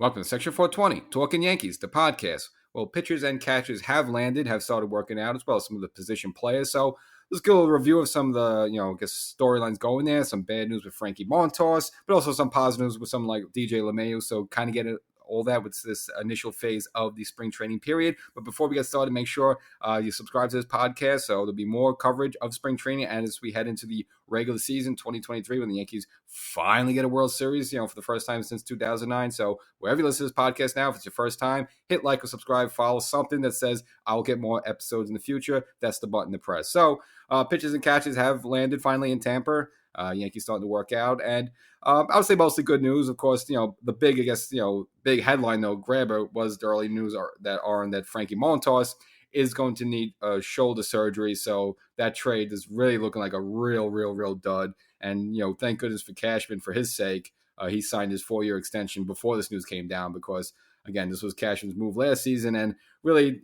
Welcome to Section 420, Talkin Yankees, the podcast. Well, pitchers and catchers have landed, have started working out, as well as some of the position players. So let's give a review of some of the, storylines going there. Some bad news with Frankie Montas, but also some positive news with someone like DJ LeMahieu. So kind of get all that with this initial phase of the spring training period. But before we get started, make sure you subscribe to this podcast. So there'll be more coverage of spring training as we head into the regular season 2023 when the Yankees finally get a World Series, for the first time since 2009. So wherever you listen to this podcast now, if it's your first time, hit like or subscribe, follow something that says I will get more episodes in the future. That's the button to press. So pitches and catches have landed finally in Tampa. Yankees starting to work out. And I would say mostly good news. Of course, the big, big headline, though, grabber was the early news that Frankie Montas is going to need a shoulder surgery. So that trade is really looking like a real dud. And, thank goodness for Cashman for his sake. He signed his 4-year extension before this news came down because, again, this was Cashman's move last season. And really,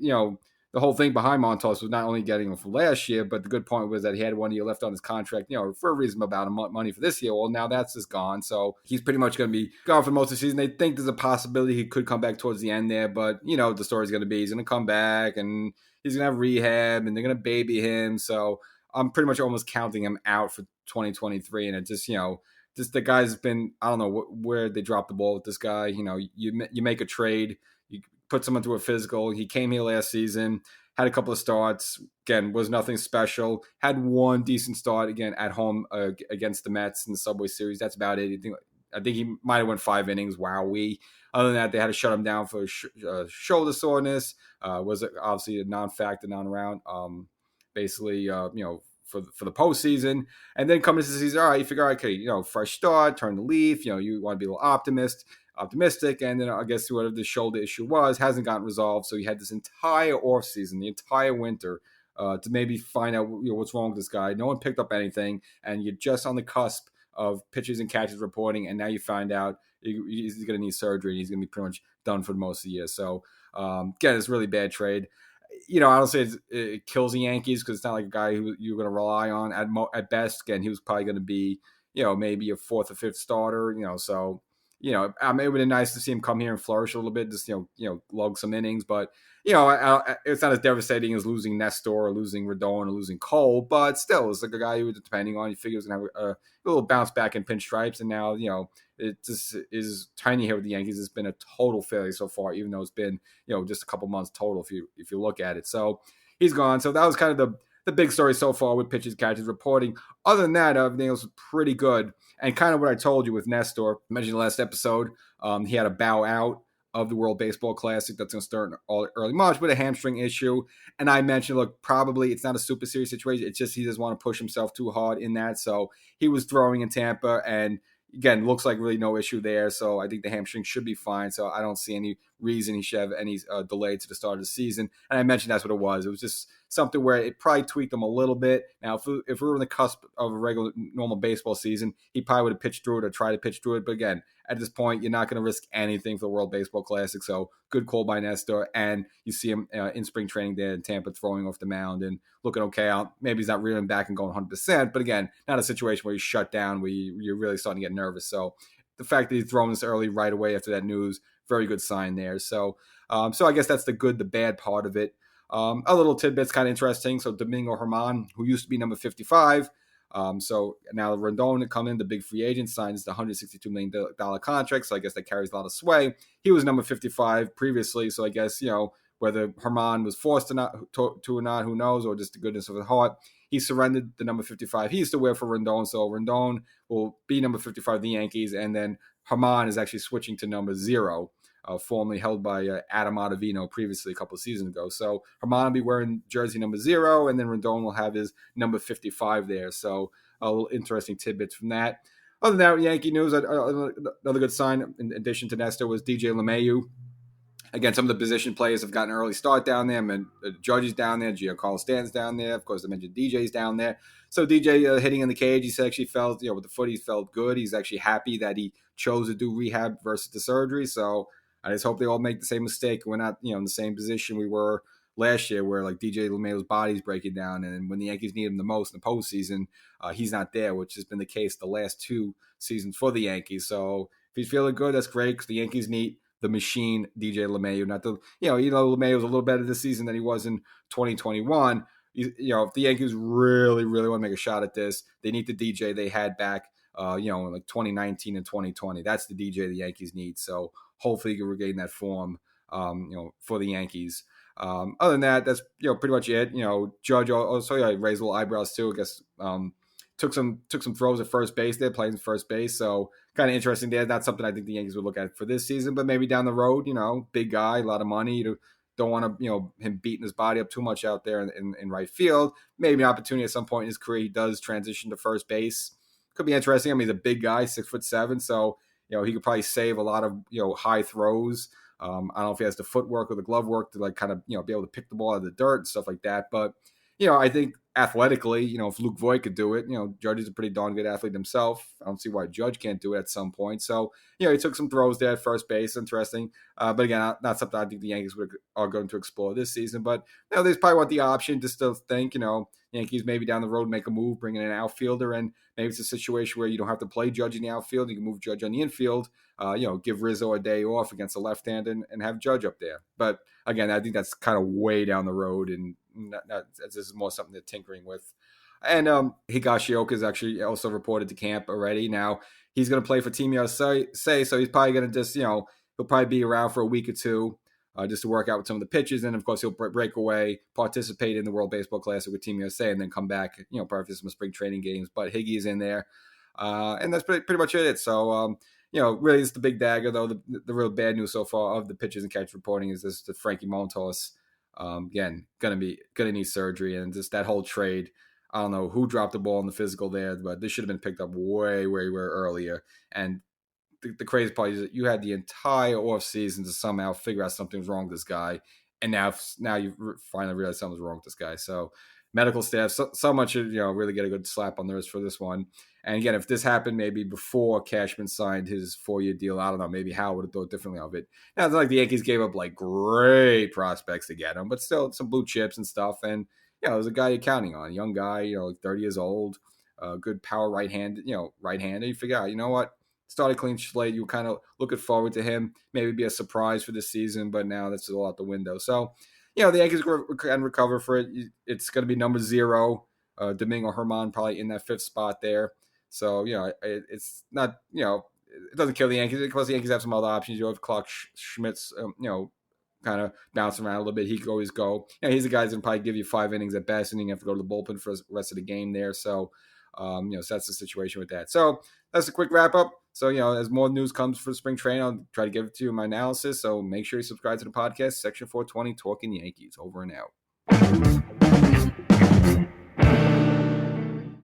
the whole thing behind Montas was not only getting him for last year, but the good point was that he had 1 year left on his contract, for a reasonable amount of money for this year. Well, now that's just gone. So he's pretty much going to be gone for most of the season. They think there's a possibility he could come back towards the end there, but, the story's going to be he's going to come back and he's going to have rehab and they're going to baby him. So I'm pretty much almost counting him out for 2023. And it just, just the guy's been, I don't know where they dropped the ball with this guy. You make a trade, you put someone through a physical. He came here last season, had a couple of starts. Again, was nothing special. Had one decent start again at home against the Mets in the Subway Series. That's about it. I think he might have went 5 innings. Wowee. Other than that, they had to shut him down for shoulder soreness. Was obviously a non-factor, non-round. Basically, for the postseason. And then coming to the season, all right, you figure, okay, fresh start, turn the leaf. You want to be a little optimistic. And then I guess whatever the shoulder issue was hasn't gotten resolved. So you had this entire offseason, the entire winter, to maybe find out what's wrong with this guy. No one picked up anything, and you're just on the cusp of pitchers and catchers reporting, and now you find out he's going to need surgery, and he's going to be pretty much done for most of the year. So, again, it's a really bad trade. I don't say it kills the Yankees because it's not like a guy who you're going to rely on at best. Again, he was probably going to be, maybe a 4th or 5th starter, so, it would have been nice to see him come here and flourish a little bit, just, lug some innings. But, it's not as devastating as losing Nestor or losing Rodon or losing Cole, but still, it's like a guy who was depending on, you figure was going to have a little bounce back in pinstripes. And now, it just is tiny here with the Yankees. It's been a total failure so far, even though it's been, just a couple months total if you look at it. So he's gone. So that was kind of the big story so far with pitchers, catchers reporting. Other than that, everything else was pretty good. And kind of what I told you with Nestor, I mentioned in the last episode, he had a bow out of the World Baseball Classic that's going to start in early March with a hamstring issue. And I mentioned, look, probably it's not a super serious situation. It's just he doesn't want to push himself too hard in that. So he was throwing in Tampa, and again, looks like really no issue there. So I think the hamstring should be fine. So I don't see any reason he should have any delay to the start of the season. And I mentioned that's what it was. It was just something where it probably tweaked him a little bit. Now, if we were on the cusp of a regular, normal baseball season, he probably would have pitched through it or tried to pitch through it. But again, at this point, you're not going to risk anything for the World Baseball Classic. So good call by Nestor. And you see him in spring training there in Tampa throwing off the mound and looking okay out. Maybe he's not reeling back and going 100%. But again, not a situation where he's shut down, where you're really starting to get nervous. So the fact that he's thrown this early right away after that news, very good sign there. So I guess that's the good, the bad part of it. A little tidbit's kind of interesting. So Domingo Germán, who used to be number 55, so now Rendon to come in, the big free agent, signs the $162 million contract. So I guess that carries a lot of sway. He was number 55 previously. So I guess, whether Germán was forced to or not, who knows, or just the goodness of his heart, he surrendered the number 55 he used to wear for Rendon. So Rendon will be number 55 of the Yankees. And then Germán is actually switching to number 0. Formerly held by Adam Ottavino previously a couple of seasons ago. So Germán will be wearing jersey number 0, and then Rendon will have his number 55 there. So a little interesting tidbits from that. Other than that, Yankee news, another good sign in addition to Nestor was DJ LeMahieu. Again, some of the position players have gotten an early start down there. Judge is down there. Giancarlo Stanton's down there. Of course, I mentioned DJ's down there. So DJ hitting in the cage, he actually felt, with the foot, he felt good. He's actually happy that he chose to do rehab versus the surgery. So I just hope they all make the same mistake. We're not, in the same position we were last year where like DJ LeMahieu's body's breaking down. And when the Yankees need him the most in the postseason, he's not there, which has been the case the last 2 seasons for the Yankees. So if he's feeling good, that's great because the Yankees need the machine DJ LeMahieu. Not the, LeMahieu was a little better this season than he was in 2021. If the Yankees really, really want to make a shot at this, they need the DJ they had back, in like 2019 and 2020. That's the DJ the Yankees need. So hopefully he can regain that form, for the Yankees. Other than that, that's pretty much it. Judge also raised little eyebrows too. I guess took some throws at first base. They're playing first base, so kind of interesting there. Not something I think the Yankees would look at for this season, but maybe down the road. Big guy, a lot of money. You don't want to him beating his body up too much out there in right field. Maybe an opportunity at some point in his career he does transition to first base. Could be interesting. I mean, he's a big guy, 6'7", so he could probably save a lot of high throws. I don't know if he has the footwork or the glove work to like kind of be able to pick the ball out of the dirt and stuff like that. But I think athletically, if Luke Voigt could do it, Judge is a pretty darn good athlete himself. I don't see why Judge can't do it at some point. So he took some throws there at first base, interesting. But again, not something I think the Yankees are going to explore this season. But they probably want the option to still think, Yankees maybe down the road make a move, bring in an outfielder, and maybe it's a situation where you don't have to play Judge in the outfield. You can move Judge on the infield. Give Rizzo a day off against a left hand and have Judge up there. But again, I think that's kind of way down the road, and this is more something they're tinkering with. And Higashioka is actually also reported to camp already. Now he's going to play for Team USA, so he's probably going to just he'll probably be around for a week or two. Just to work out with some of the pitches. And, of course, he'll break away, participate in the World Baseball Classic with Team USA, and then come back, probably for some spring training games. But Higgy's in there. And that's pretty much it. So, really it's the big dagger, though. The real bad news so far of the pitches and catch reporting is this: that Frankie Montas, again, going to need surgery. And just that whole trade, I don't know who dropped the ball in the physical there, but this should have been picked up way, way, way earlier. And the crazy part is that you had the entire offseason to somehow figure out something's wrong with this guy, and now you finally realize something's wrong with this guy. So medical staff, someone should really get a good slap on the wrist for this one. And again, if this happened maybe before Cashman signed his 4-year deal, I don't know, maybe Hal would have thought differently of it. Now it's not like the Yankees gave up like great prospects to get him, but still some blue chips and stuff. And there's a guy you're counting on, a young guy, like 30 years old, good power right-handed. You figure out, what? Started clean slate. You were kind of looking forward to him. Maybe be a surprise for this season, but now that's all out the window. So, the Yankees can recover for it. It's going to be number 0. Domingo Germán probably in that 5th spot there. So, it's not, it doesn't kill the Yankees. Of course, the Yankees have some other options. You have Clark Schmidt's, kind of bouncing around a little bit. He could always go. He's the guy that can probably give you 5 innings at best, and you have to go to the bullpen for the rest of the game there. So, so that's the situation with that. So that's a quick wrap up. So, as more news comes for spring training, I'll try to give it to you in my analysis. So make sure you subscribe to the podcast, Section 420, Talkin Yankees. Over and out.